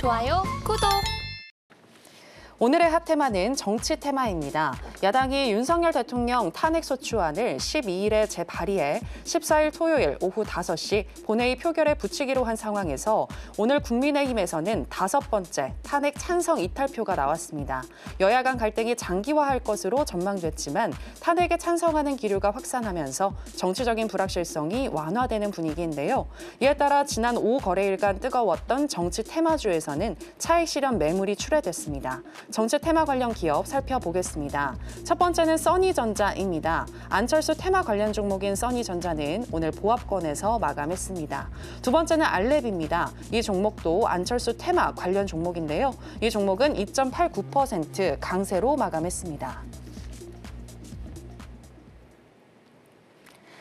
좋아요, 구독! 오늘의 핫테마는 정치 테마입니다. 야당이 윤석열 대통령 탄핵소추안을 12일에 재발의해 14일 토요일 오후 5시 본회의 표결에 붙이기로 한 상황에서 오늘 국민의힘에서는 5번째 탄핵 찬성 이탈표가 나왔습니다. 여야 간 갈등이 장기화할 것으로 전망됐지만 탄핵에 찬성하는 기류가 확산하면서 정치적인 불확실성이 완화되는 분위기인데요. 이에 따라 지난 오후 거래일간 뜨거웠던 정치 테마주에서는 차익 실현 매물이 출회됐습니다. 정치 테마 관련 기업 살펴보겠습니다. 첫 번째는 써니전자입니다. 안철수 테마 관련 종목인 써니전자는 오늘 보합권에서 마감했습니다. 두 번째는 알랩입니다. 이 종목도 안철수 테마 관련 종목인데요. 이 종목은 2.89% 강세로 마감했습니다.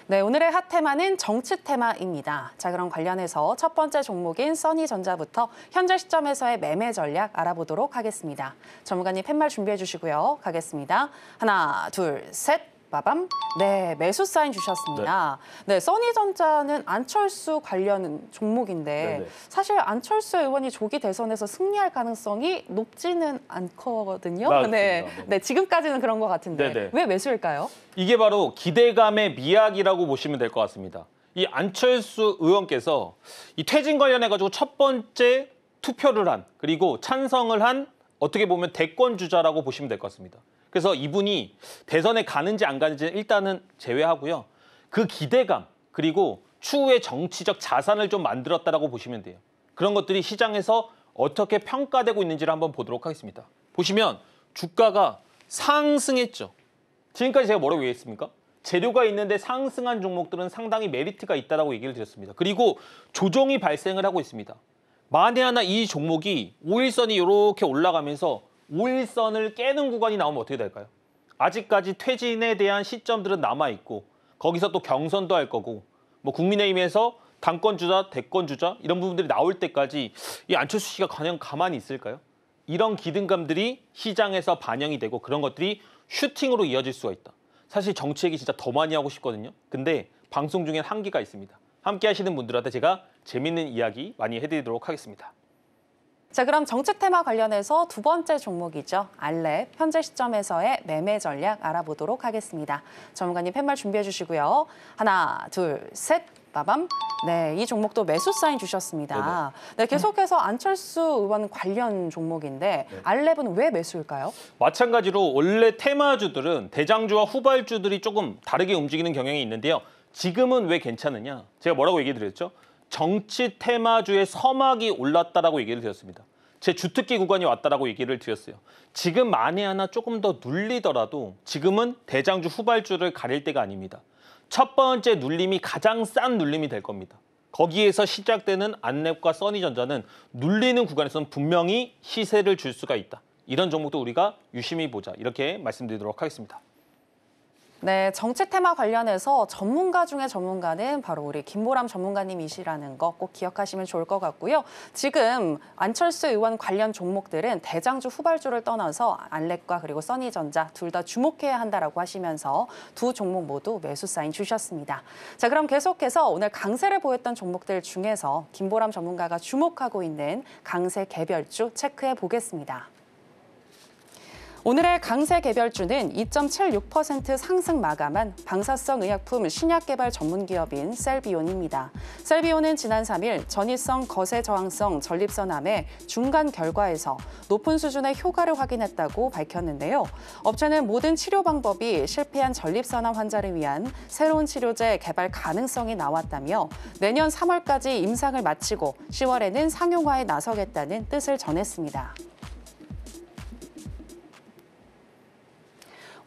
네, 오늘의 핫테마는 정치 테마입니다. 자, 그럼 관련해서 첫 번째 종목인 써니전자부터 현재 시점에서의 매매 전략 알아보도록 하겠습니다. 전문가님 팻말 준비해 주시고요. 가겠습니다. 하나, 둘, 셋. 빠밤. 네, 매수 사인 주셨습니다. 네, 써니전자는 안철수 관련 종목인데 사실 안철수 의원이 조기 대선에서 승리할 가능성이 높지는 않거든요. 네, 지금까지는 그런 것 같은데 왜 매수일까요? 이게 바로 기대감의 미학이라고 보시면 될 것 같습니다. 이 안철수 의원께서 이 퇴진 관련해가지고 첫 번째 투표를 한 그리고 찬성을 한 어떻게 보면 대권 주자라고 보시면 될 것 같습니다. 그래서 이분이 대선에 가는지 안 가는지는 일단은 제외하고요. 그 기대감 그리고 추후에 정치적 자산을 좀 만들었다라고 보시면 돼요. 그런 것들이 시장에서 어떻게 평가되고 있는지를 한번 보도록 하겠습니다. 보시면 주가가 상승했죠. 지금까지 제가 뭐라고 얘기했습니까? 재료가 있는데 상승한 종목들은 상당히 메리트가 있다라고 얘기를 드렸습니다. 그리고 조정이 발생을 하고 있습니다. 만에 하나 이 종목이 5일선이 이렇게 올라가면서 5일선을 깨는 구간이 나오면 어떻게 될까요? 아직까지 퇴진에 대한 시점들은 남아있고 거기서 또 경선도 할 거고 뭐 국민의힘에서 당권주자, 대권주자 이런 부분들이 나올 때까지 이 안철수 씨가 과연 가만히 있을까요? 이런 기대감들이 시장에서 반영이 되고 그런 것들이 슈팅으로 이어질 수가 있다. 사실 정치 얘기 진짜 더 많이 하고 싶거든요. 근데 방송 중엔 한계가 있습니다. 함께 하시는 분들한테 제가 재밌는 이야기 많이 해드리도록 하겠습니다. 자, 그럼 정치 테마 관련해서 두 번째 종목이죠. 알랩, 현재 시점에서의 매매 전략 알아보도록 하겠습니다. 전문가님 팻말 준비해 주시고요. 하나, 둘, 셋. 빠밤. 네, 이 종목도 매수 사인 주셨습니다. 네, 계속해서 안철수 의원 관련 종목인데 알랩은 왜 매수일까요? 마찬가지로 원래 테마주들은 대장주와 후발주들이 조금 다르게 움직이는 경향이 있는데요. 지금은 왜 괜찮으냐? 제가 뭐라고 얘기 드렸죠? 정치 테마주의 서막이 올랐다라고 얘기를 드렸습니다. 제 주특기 구간이 왔다라고 얘기를 드렸어요. 지금 만에 하나 조금 더 눌리더라도 지금은 대장주 후발주를 가릴 때가 아닙니다. 첫 번째 눌림이 가장 싼 눌림이 될 겁니다. 거기에서 시작되는 안랩과 써니전자는 눌리는 구간에서는 분명히 시세를 줄 수가 있다. 이런 종목도 우리가 유심히 보자. 이렇게 말씀드리도록 하겠습니다. 네, 정치 테마 관련해서 전문가 중에 전문가는 바로 우리 김보람 전문가님이시라는 거 꼭 기억하시면 좋을 것 같고요. 지금 안철수 의원 관련 종목들은 대장주 후발주를 떠나서 알랩과 그리고 써니전자 둘 다 주목해야 한다라고 하시면서 두 종목 모두 매수 사인 주셨습니다. 자, 그럼 계속해서 오늘 강세를 보였던 종목들 중에서 김보람 전문가가 주목하고 있는 강세 개별주 체크해 보겠습니다. 오늘의 강세 개별주는 2.76% 상승 마감한 방사성 의약품 신약 개발 전문 기업인 셀비온입니다. 셀비온은 지난 3일 전이성 거세 저항성 전립선암의 중간 결과에서 높은 수준의 효과를 확인했다고 밝혔는데요. 업체는 모든 치료 방법이 실패한 전립선암 환자를 위한 새로운 치료제 개발 가능성이 나왔다며 내년 3월까지 임상을 마치고 10월에는 상용화에 나서겠다는 뜻을 전했습니다.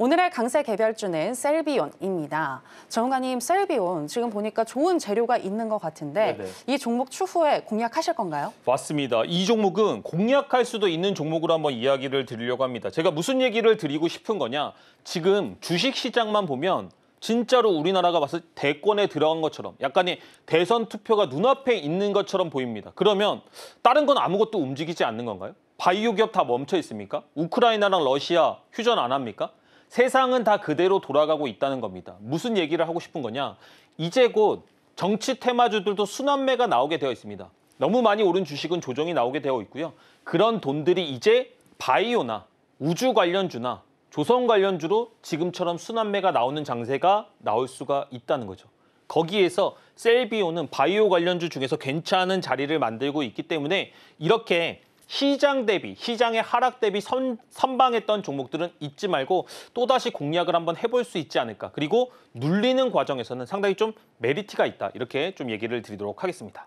오늘의 강세 개별주는 셀비온입니다. 전문가님, 셀비온 지금 보니까 좋은 재료가 있는 것 같은데 이 종목 추후에 공략하실 건가요? 맞습니다. 이 종목은 공략할 수도 있는 종목으로 한번 이야기를 드리려고 합니다. 제가 무슨 얘기를 드리고 싶은 거냐. 지금 주식시장만 보면 진짜로 우리나라가 봤을 때 대권에 들어간 것처럼 약간의 대선 투표가 눈앞에 있는 것처럼 보입니다. 그러면 다른 건 아무것도 움직이지 않는 건가요? 바이오 기업 다 멈춰 있습니까? 우크라이나랑 러시아 휴전 안 합니까? 세상은 다 그대로 돌아가고 있다는 겁니다. 무슨 얘기를 하고 싶은 거냐? 이제 곧 정치 테마주들도 순환매가 나오게 되어 있습니다. 너무 많이 오른 주식은 조정이 나오게 되어 있고요. 그런 돈들이 이제 바이오나 우주 관련주나 조선 관련주로 지금처럼 순환매가 나오는 장세가 나올 수가 있다는 거죠. 거기에서 셀비오는 바이오 관련주 중에서 괜찮은 자리를 만들고 있기 때문에 이렇게 시장 대비, 시장의 하락 대비 선방했던 종목들은 잊지 말고 또다시 공략을 한번 해볼 수 있지 않을까. 그리고 눌리는 과정에서는 상당히 좀 메리트가 있다. 이렇게 좀 얘기를 드리도록 하겠습니다.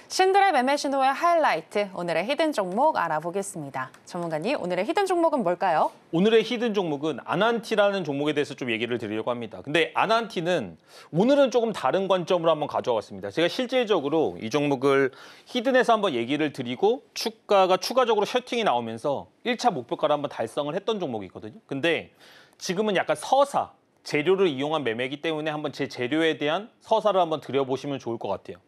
신들의 매매 신호의 하이라이트, 오늘의 히든 종목 알아보겠습니다. 전문가님, 오늘의 히든 종목은 뭘까요? 오늘의 히든 종목은 아난티라는 종목에 대해서 좀 얘기를 드리려고 합니다. 근데 아난티는 오늘은 조금 다른 관점으로 한번 가져왔습니다. 제가 실질적으로 이 종목을 히든에서 한번 얘기를 드리고 주가가 추가적으로 셔팅이 나오면서 1차 목표가를 한번 달성을 했던 종목이거든요. 근데 지금은 약간 서사, 재료를 이용한 매매이기 때문에 한번 제 재료에 대한 서사를 한번 드려보시면 좋을 것 같아요.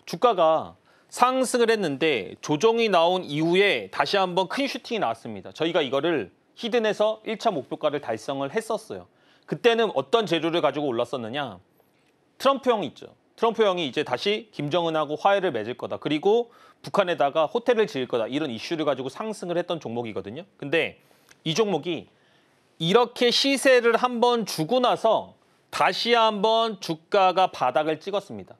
주가가 상승을 했는데 조정이 나온 이후에 다시 한번 큰 슈팅이 나왔습니다. 저희가 이거를 히든에서 1차 목표가를 달성을 했었어요. 그때는 어떤 재료를 가지고 올랐었느냐. 트럼프 형이 있죠. 트럼프 형이 이제 다시 김정은하고 화해를 맺을 거다. 그리고 북한에다가 호텔을 지을 거다. 이런 이슈를 가지고 상승을 했던 종목이거든요. 근데 이 종목이 이렇게 시세를 한번 주고 나서 다시 한번 주가가 바닥을 찍었습니다.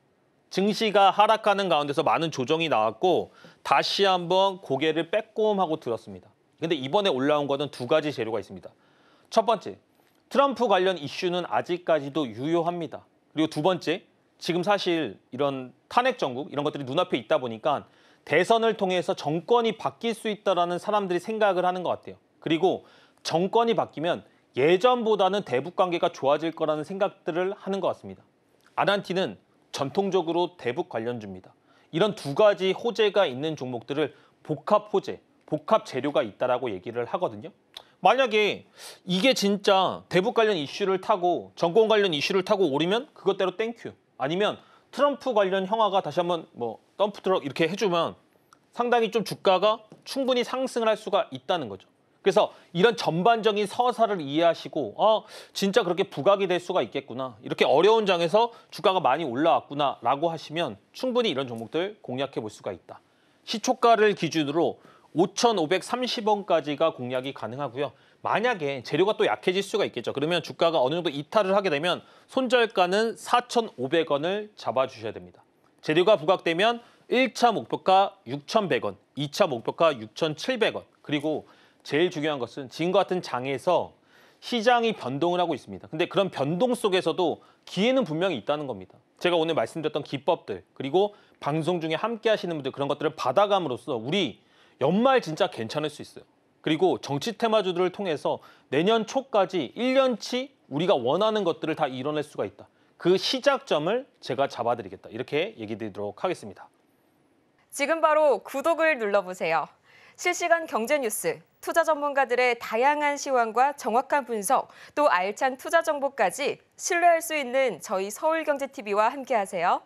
증시가 하락하는 가운데서 많은 조정이 나왔고 다시 한번 고개를 빼꼼하고 들었습니다. 근데 이번에 올라온 거는 두 가지 재료가 있습니다. 첫 번째, 트럼프 관련 이슈는 아직까지도 유효합니다. 그리고 두 번째, 지금 사실 이런 탄핵 정국 이런 것들이 눈앞에 있다 보니까 대선을 통해서 정권이 바뀔 수 있다라는 사람들이 생각을 하는 것 같아요. 그리고 정권이 바뀌면 예전보다는 대북 관계가 좋아질 거라는 생각들을 하는 것 같습니다. 아난티는 전통적으로 대북 관련주입니다. 이런 두 가지 호재가 있는 종목들을 복합 호재, 복합 재료가 있다라고 얘기를 하거든요. 만약에 이게 진짜 대북 관련 이슈를 타고 정권 관련 이슈를 타고 오르면 그것대로 땡큐. 아니면 트럼프 관련 형화가 다시 한번 뭐 덤프트럭 이렇게 해주면 상당히 좀 주가가 충분히 상승을 할 수가 있다는 거죠. 그래서 이런 전반적인 서사를 이해하시고 진짜 그렇게 부각이 될 수가 있겠구나. 이렇게 어려운 장에서 주가가 많이 올라왔구나라고 하시면 충분히 이런 종목들 공략해 볼 수가 있다. 시초가를 기준으로 5,530원까지가 공략이 가능하고요. 만약에 재료가 또 약해질 수가 있겠죠. 그러면 주가가 어느 정도 이탈을 하게 되면 손절가는 4,500원을 잡아주셔야 됩니다. 재료가 부각되면 1차 목표가 6,100원, 2차 목표가 6,700원, 그리고 제일 중요한 것은 지금과 같은 장에서 시장이 변동을 하고 있습니다. 근데 그런 변동 속에서도 기회는 분명히 있다는 겁니다. 제가 오늘 말씀드렸던 기법들, 그리고 방송 중에 함께 하시는 분들 그런 것들을 받아감으로써 우리 연말 진짜 괜찮을 수 있어요. 그리고 정치 테마주들을 통해서 내년 초까지 1년치 우리가 원하는 것들을 다 이뤄낼 수가 있다. 그 시작점을 제가 잡아드리겠다. 이렇게 얘기 드리도록 하겠습니다. 지금 바로 구독을 눌러보세요. 실시간 경제 뉴스, 투자 전문가들의 다양한 시황과 정확한 분석, 또 알찬 투자 정보까지 신뢰할 수 있는 저희 서울경제TV와 함께하세요.